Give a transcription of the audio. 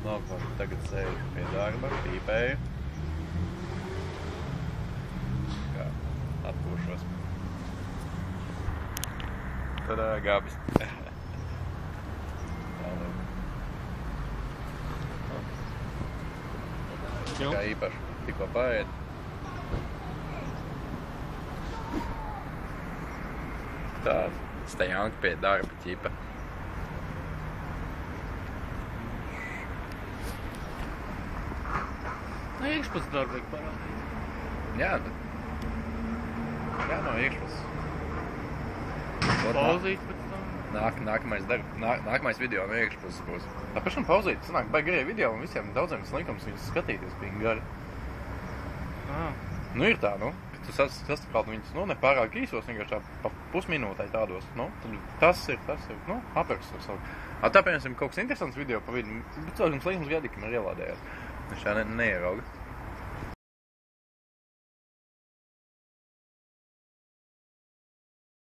No, tagad sēžu pie darba, pīpēju. Kā atpūšos. Tad gabis. Kā īpaši, tikko paēd. Tā, Stajanka pie darba ķipa. No iekšpus darbu vajag parādīt. Jā, jā, no iekšpus. Pauzīt pēc tam. Nākamais video no iekšpus būs. Tā pašam pauzīt, sanāk baigi garie video un visiem daudziem slinkums viņus skatīties bija gari. Nu ir tā, nu, ka tu sastapāt viņus, nu, ne pārāk īsos, vienkārši pa pusminūtai tādos, nu, tas ir, nu, apraksts ar savu. Tā, piemēram, kaut kas interesants video pa vidu, bet cilvēkam slinkums gadi, kam ir ielādējās. Viņš šā neierauga.